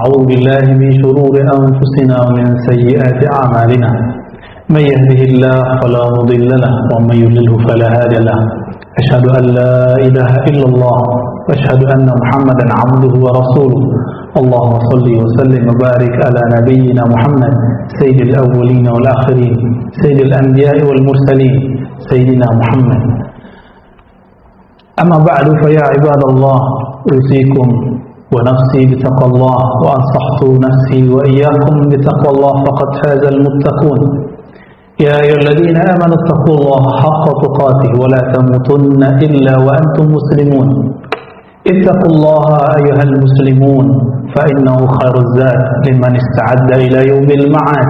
أعوذ بالله من شرور أنفسنا ومن سيئات أعمالنا من يهده الله فلا مضل له ومن يضلله فلا هادي له أشهد أن لا إله إلا الله وأشهد أن محمدا عبده ورسوله اللهم صل وسلم وبارك على نبينا محمد سيد الأولين والآخرين سيد الأنبياء والمرسلين سيدنا محمد أما بعد فيا عباد الله أوصيكم ونفسي بتقوى الله وأنصحت نفسي وإياكم بتقوى الله فقد فاز المتقون يا أيها الذين آمنوا اتقوا الله حق تقاته ولا تموتن إلا وأنتم مسلمون اتقوا الله أيها المسلمون فإنه خير الزاد لمن استعد إلى يوم المعاد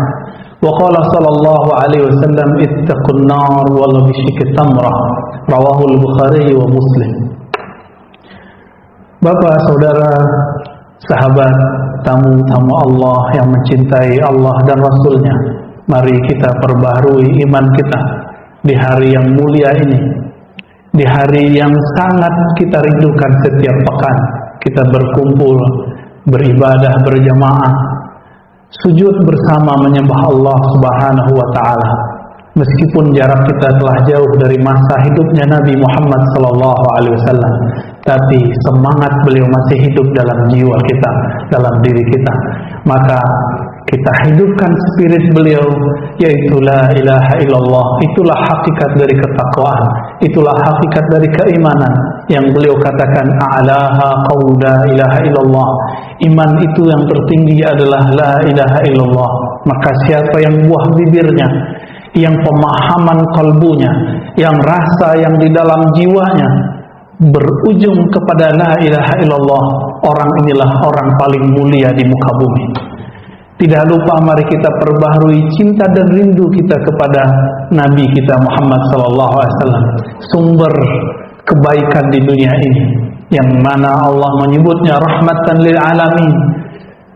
وقال صلى الله عليه وسلم اتقوا النار ولو بشق تمرة رواه البخاري ومسلم. Bapak, saudara, sahabat, tamu-tamu Allah yang mencintai Allah dan Rasulnya, mari kita perbaharui iman kita di hari yang mulia ini, di hari yang sangat kita rindukan setiap pekan. Kita berkumpul, beribadah berjamaah, sujud bersama menyembah Allah Subhanahu wa Ta'ala. Meskipun jarak kita telah jauh dari masa hidupnya Nabi Muhammad SAW, tapi semangat beliau masih hidup dalam jiwa kita, dalam diri kita. Maka kita hidupkan spirit beliau, yaitu la ilaha illallah. Itulah hakikat dari ketakwaan, itulah hakikat dari keimanan yang beliau katakan a'laha qaulu la ilaha illallah. Iman itu yang tertinggi adalah la ilaha illallah. Maka siapa yang buah bibirnya, yang pemahaman kalbunya, yang rasa yang di dalam jiwanya berujung kepada la ilaha illallah, orang inilah orang paling mulia di muka bumi. Tidak lupa mari kita perbaharui cinta dan rindu kita kepada Nabi kita Muhammad SAW, sumber kebaikan di dunia ini, yang mana Allah menyebutnya rahmatan lil alamin,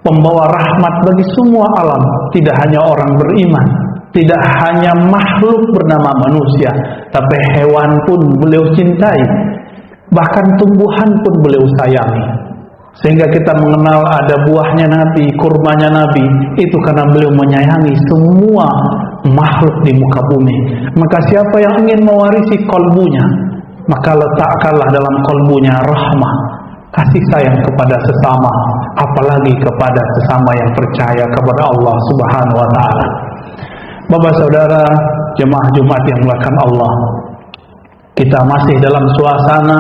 pembawa rahmat bagi semua alam. Tidak hanya orang beriman, tidak hanya makhluk bernama manusia, tapi hewan pun beliau cintai, bahkan tumbuhan pun beliau sayangi. Sehingga kita mengenal ada buahnya Nabi, kurmanya Nabi, itu karena beliau menyayangi semua makhluk di muka bumi. Maka siapa yang ingin mewarisi kalbunya, maka letakkanlah dalam kalbunya rahmah, kasih sayang kepada sesama, apalagi kepada sesama yang percaya kepada Allah Subhanahu wa Ta'ala. Bapak, saudara, jemaah Jumat yang melakukan Allah, kita masih dalam suasana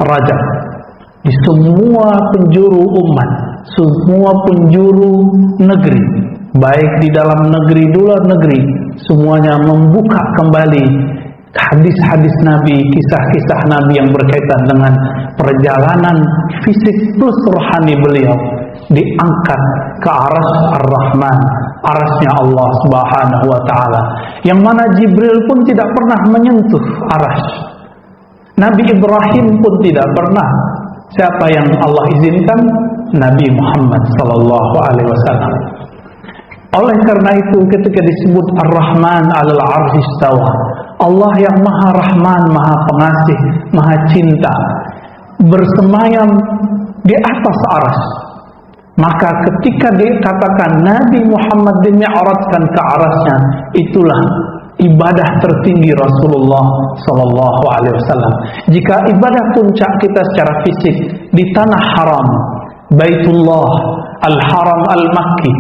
Rajab. Di semua penjuru umat, semua penjuru negeri, baik di dalam negeri, di luar negeri, semuanya membuka kembali hadis-hadis Nabi, kisah-kisah Nabi yang berkaitan dengan perjalanan fisik plus rohani beliau, diangkat ke aras Ar-Rahman, arasnya Allah Subhanahu wa Ta'ala, yang mana Jibril pun tidak pernah menyentuh aras. Nabi Ibrahim pun tidak pernah. Siapa yang Allah izinkan? Nabi Muhammad sallallahu alaihi wasallam. Oleh karena itu ketika disebut Ar-Rahman 'alal 'arsy istawa, Allah yang Maha Rahman, Maha Pengasih, Maha Cinta, bersemayam di atas aras. Maka ketika dikatakan Nabi Muhammad dimi'rajkan ke arasnya, itulah ibadah tertinggi Rasulullah sallallahu alaihi wasallam. Jika ibadah puncak kita secara fisik di tanah haram, Baitullah Al-Haram Al-Makki,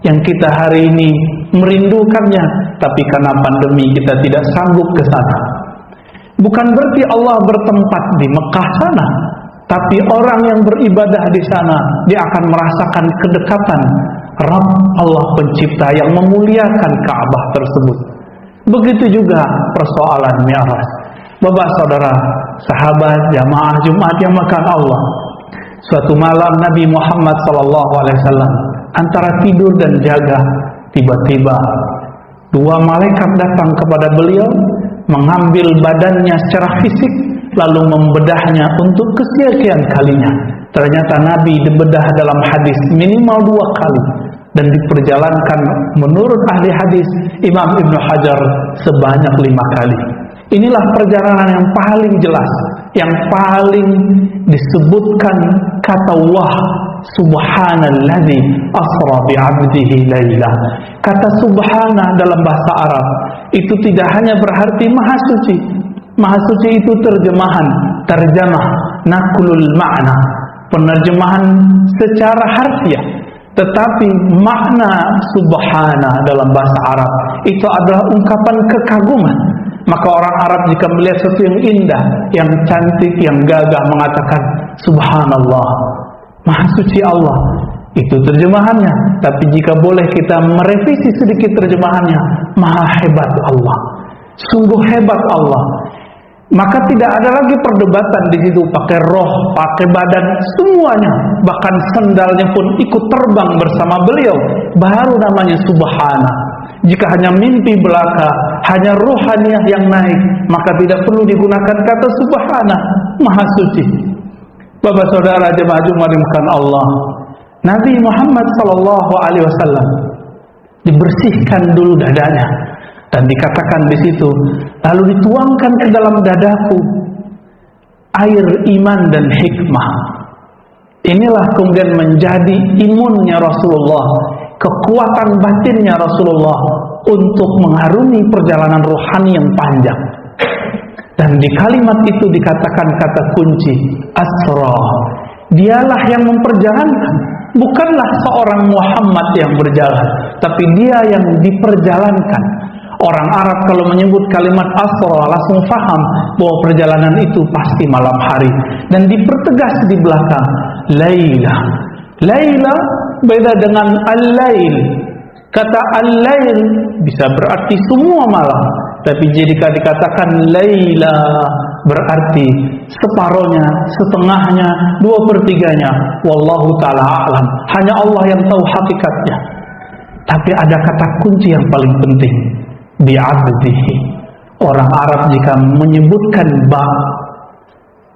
yang kita hari ini merindukannya, tapi karena pandemi kita tidak sanggup ke sana. Bukan berarti Allah bertempat di Mekah sana, tapi orang yang beribadah di sana, dia akan merasakan kedekatan Rabb Allah pencipta yang memuliakan Ka'bah tersebut. Begitu juga persoalan Mi'raj. Bapak, saudara, sahabat, jamaah Jumat yang makan Allah, suatu malam Nabi Muhammad SAW antara tidur dan jaga, tiba-tiba dua malaikat datang kepada beliau, mengambil badannya secara fisik, lalu membedahnya untuk kesekian kalinya. Ternyata Nabi dibedah dalam hadis minimal 2 kali, dan diperjalankan menurut ahli hadis Imam Ibnu Hajar sebanyak 5 kali. Inilah perjalanan yang paling jelas, yang paling disebutkan kata wah subhanalladzi asra bi'abdihi laila. Kata subhana dalam bahasa Arab itu tidak hanya berarti maha suci. Maha suci itu terjemah naklul makna, penerjemahan secara harfiah. Tetapi makna subhana dalam bahasa Arab itu adalah ungkapan kekaguman. Maka orang Arab jika melihat sesuatu yang indah, yang cantik, yang gagah mengatakan subhanallah, maha suci Allah. Itu terjemahannya. Tapi jika boleh kita merevisi sedikit terjemahannya, maha hebat Allah, sungguh hebat Allah. Maka tidak ada lagi perdebatan di situ, pakai roh, pakai badan, semuanya, bahkan sendalnya pun ikut terbang bersama beliau. Baru namanya subhana. Jika hanya mimpi belaka, hanya ruhaniyah yang naik, maka tidak perlu digunakan kata subhana, maha suci. Bapak saudara jemaah Jumat dimulakan Allah, Nabi Muhammad SAW dibersihkan dulu dadanya. Dan dikatakan di situ, lalu dituangkan ke dalam dadaku air iman dan hikmah. Inilah kemudian menjadi imunnya Rasulullah, kekuatan batinnya Rasulullah untuk mengarungi perjalanan rohani yang panjang. Dan di kalimat itu dikatakan kata kunci, asra. Dialah yang memperjalankan, bukanlah seorang Muhammad yang berjalan, tapi dia yang diperjalankan. Orang Arab kalau menyebut kalimat asra langsung faham bahwa perjalanan itu pasti malam hari. Dan dipertegas di belakang laila. Laila beda dengan al-lail. Kata al-lail bisa berarti semua malam, tapi jika dikatakan laila berarti separohnya, setengahnya, 2/3-nya. Wallahu ta'ala a'lam. Hanya Allah yang tahu hakikatnya. Tapi ada kata kunci yang paling penting, bi'abdihi. Orang Arab jika menyebutkan ba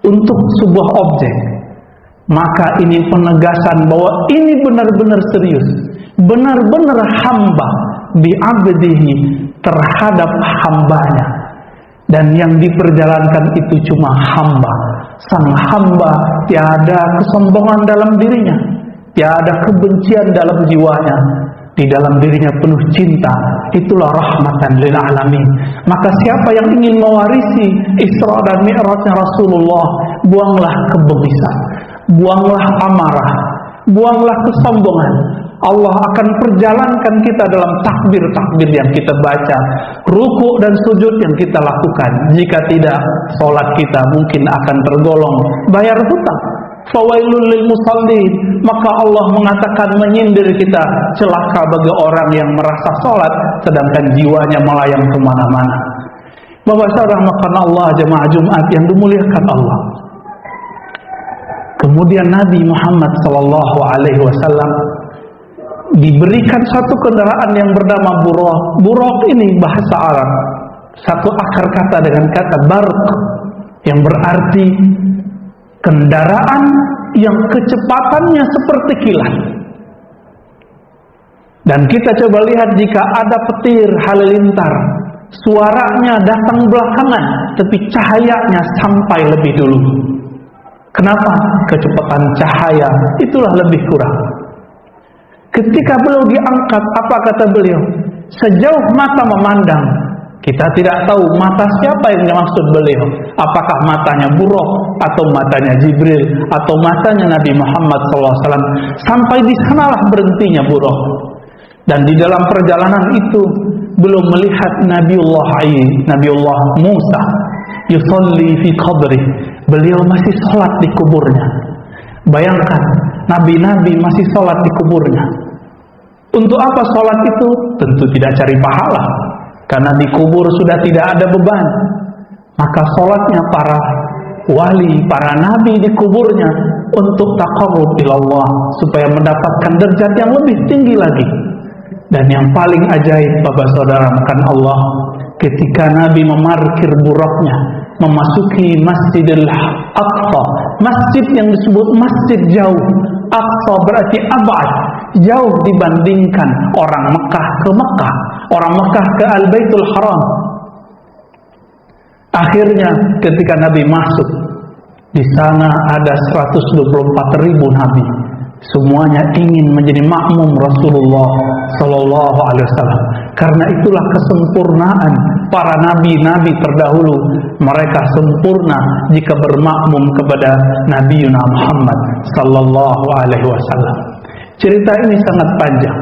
untuk sebuah objek, maka ini penegasan bahwa ini benar-benar serius, benar-benar hamba, bi'abdihi, terhadap hambanya. Dan yang diperjalankan itu cuma hamba. Sang hamba tiada kesombongan dalam dirinya, tiada kebencian dalam jiwanya. Di dalam dirinya penuh cinta. Itulah rahmatan lil alamin. Maka siapa yang ingin mewarisi Isra dan Mi'rajnya Rasulullah, buanglah kebencian, buanglah amarah, buanglah kesombongan. Allah akan perjalankan kita dalam takbir-takbir yang kita baca, ruku dan sujud yang kita lakukan. Jika tidak, sholat kita mungkin akan tergolong bayar hutang. Fawailul lil musallin. Maka Allah mengatakan menyindir kita, celaka bagi orang yang merasa sholat sedangkan jiwanya melayang kemana-mana. Bapak saudara makan Allah jemaah Jumat yang dimuliakan Allah. Kemudian Nabi Muhammad SAW diberikan satu kendaraan yang bernama buraq. Buraq ini bahasa Arab, satu akar kata dengan kata barq, yang berarti kendaraan yang kecepatannya seperti kilat. Dan kita coba lihat jika ada petir halilintar, suaranya datang belakangan, tapi cahayanya sampai lebih dulu. Kenapa? Kecepatan cahaya itulah lebih kurang. Ketika beliau diangkat, apa kata beliau? Sejauh mata memandang, kita tidak tahu mata siapa yang dimaksud beliau. Apakah matanya buraq, atau matanya Jibril, atau matanya Nabi Muhammad SAW. Sampai di sanalah berhentinya buraq. Dan di dalam perjalanan itu belum melihat Nabiullah Musa yusalli fi qabri. Beliau masih sholat di kuburnya. Bayangkan, nabi-nabi masih sholat di kuburnya. Untuk apa sholat itu? Tentu tidak cari pahala, karena di kubur sudah tidak ada beban. Maka sholatnya para wali, para nabi di kuburnya untuk taqarrub ilallah, supaya mendapatkan derajat yang lebih tinggi lagi. Dan yang paling ajaib Bapak Saudara makan Allah, ketika Nabi memarkir buraqnya, memasuki Masjidil Aqsa, masjid yang disebut masjid jauh. Aqsa berarti abad, jauh dibandingkan orang Mekah ke Mekah, orang Mekah ke Al-Baitul Haram. Akhirnya ketika Nabi masuk, di sana ada 124.000 nabi, Semuanya ingin menjadi makmum Rasulullah Sallallahu Alaihi Wasallam. Karena itulah kesempurnaan para nabi-nabi terdahulu. Mereka sempurna jika bermakmum kepada Nabi Muhammad Sallallahu Alaihi Wasallam. Cerita ini sangat panjang,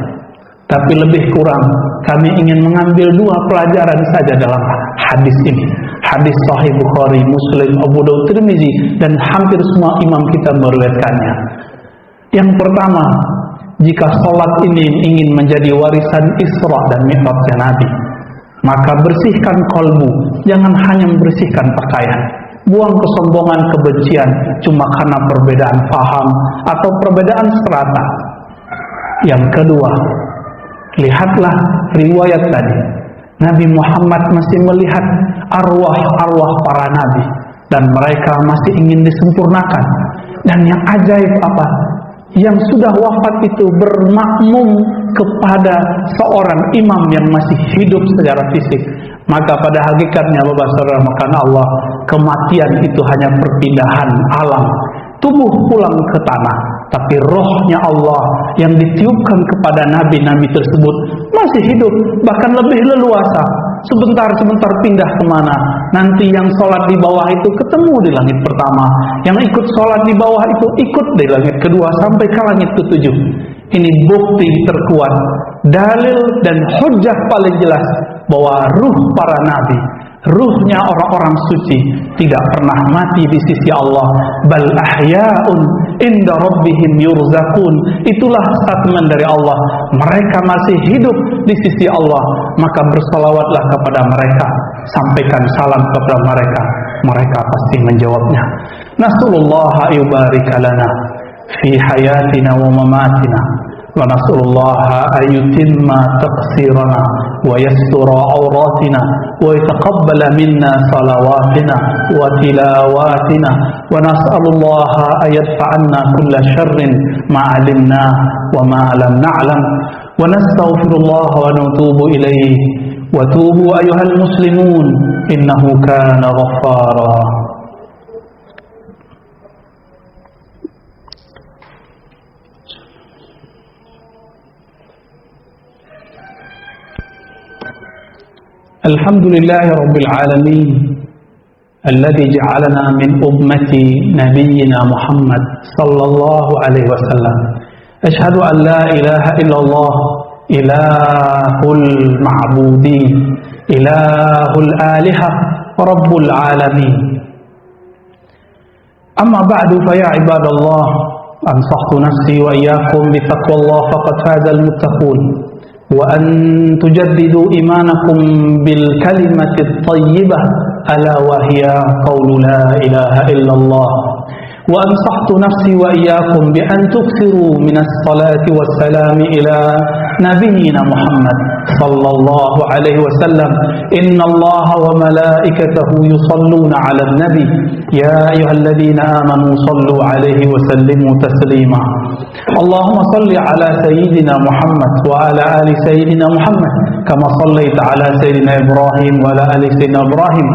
tapi lebih kurang kami ingin mengambil dua pelajaran saja dalam hadis ini. Hadis Sahih Bukhari, Muslim, Abu Daud, Tirmizi, dan hampir semua imam kita meriwayatkannya. Yang pertama, jika sholat ini ingin menjadi warisan Isra dan Mi'rajnya Nabi, maka bersihkan kolbu, jangan hanya membersihkan pakaian. Buang kesombongan, kebencian cuma karena perbedaan faham atau perbedaan strata. Yang kedua, lihatlah riwayat tadi. Nabi Muhammad masih melihat arwah-arwah para nabi, dan mereka masih ingin disempurnakan. Dan yang ajaib apa? Yang sudah wafat itu bermakmum kepada seorang imam yang masih hidup secara fisik. Maka pada hakikatnya Bapak Saudara, karena Allah, kematian itu hanya perpindahan alam. Tubuh pulang ke tanah, tapi rohnya Allah yang ditiupkan kepada nabi-nabi tersebut masih hidup, bahkan lebih leluasa. Sebentar-sebentar pindah kemana. Nanti yang sholat di bawah itu ketemu di langit pertama, yang ikut sholat di bawah itu ikut di langit kedua sampai ke langit ketujuh. Ini bukti terkuat, dalil dan hujjah paling jelas bahwa ruh para nabi, ruhnya orang-orang suci tidak pernah mati di sisi Allah. Bal ahya'un inda rabbihim yurzaqun. Itulah statement dari Allah. Mereka masih hidup di sisi Allah, maka bersalawatlah kepada mereka, sampaikan salam kepada mereka. Mereka pasti menjawabnya. Nasallallahu yubarik lana fi hayatina wa mamatina, wa nasallallahu ayutimma taqsirana wa yassura awratina wa yataqabbala minna salawatina wa tilawatina, wa nasallallahu ayadfa'anna kulla syarrin ma'alimna wa ma lam na'lam, wa nastaghfirullah wa natubu ilayhi wa tubu ayyuhal muslimun innahu kana ghaffara. Alhamdulillahi Rabbil Alamin, alladhi ja'alana min ummati nabiyyina Muhammad sallallahu alaihi wasallam. Ashhadu an la ilaha illallah, ilahul ma'budin, ilahul alihah, rabbul alamin. Amma ba'du fa ya ibadallah, ansahtu nafsi wa iyyakum bi taqwallah faqad fazal muttaqun. وأن تجددوا إيمانكم بالكلمة الطيبة ألا وهي قول لا إله إلا الله. وأنصحت نفسي وإياكم بأن تكثروا من الصلاة والسلام إلى نبينا محمد صلى الله عليه وسلم. إن الله وملائكته يصلون على النبي يا أيها الذين آمنوا صلوا عليه وسلموا تسليما. اللهم صل على سيدنا محمد وعلى آل سيدنا محمد كما صليت على سيدنا إبراهيم وعلى آل سيدنا إبراهيم،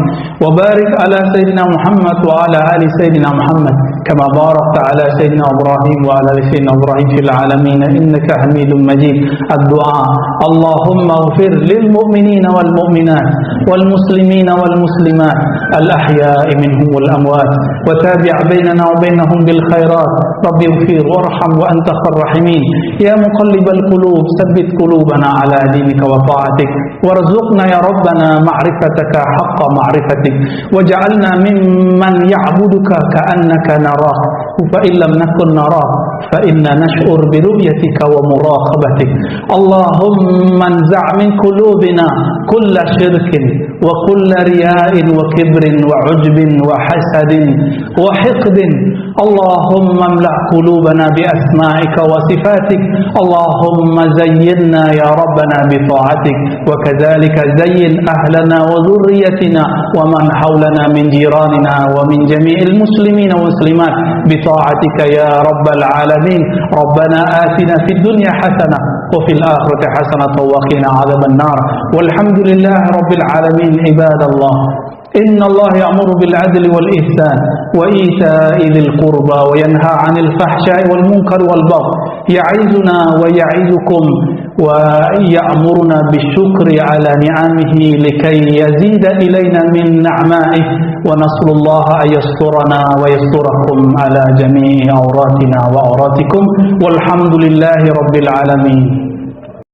وبارك على سيدنا محمد وعلى آل سيدنا محمد كما باركت على سيدنا إبراهيم وعلى آل سيدنا إبراهيم في العالمين إنك حميد مجيد. الدعاء: اللهم اغفر للمؤمنين والمؤمنات والمسلمين والمسلمات الأحياء منهم والأموات، وتابع بيننا وبينهم بالخيرات. رب اغفر وارحم وأنت خير الراحمين. يا مقلب القلوب ثبت قلوبنا على دينك وطاعتك، وارزقنا يا ربنا معرفتك حق معرفتك، واجعلنا ممن يعبدك كأنك نراك، فإن لم نكن نراك فإنا نشعر برؤيتك ومراقبتك. اللهم انزع من قلوبنا كل شرك وكل رياء وكبر وعجب وحسد وحقد. اللهم املأ قلوبنا بأسمائك وصفاتك. اللهم زينا يا ربنا بطاعتك، وكذلك زين أهلنا وذريتنا ومن حولنا من جيراننا ومن جميع المسلمين والمسلمات بطاعتك يا رب العالمين. ربنا آتنا في الدنيا حسنة وفي الآخرة حسنة وقنا عذاب النار. والحمد لله رب العالمين. عباد الله، Inna Allah ya'muru bil adli wal ihsan wa ita'i dzil qurba wa yanha 'anil fahsya'i wal munkari wal baghi ya'izuna wa ya'izukum wa ya'muruna bisyukri 'ala ni'amihi likay yazida ilaina min ni'ma'ihi wa nas'alullaha ayasturana wa yasturakum 'ala jami'i awratina wa awratikum walhamdulillahi rabbil alamin.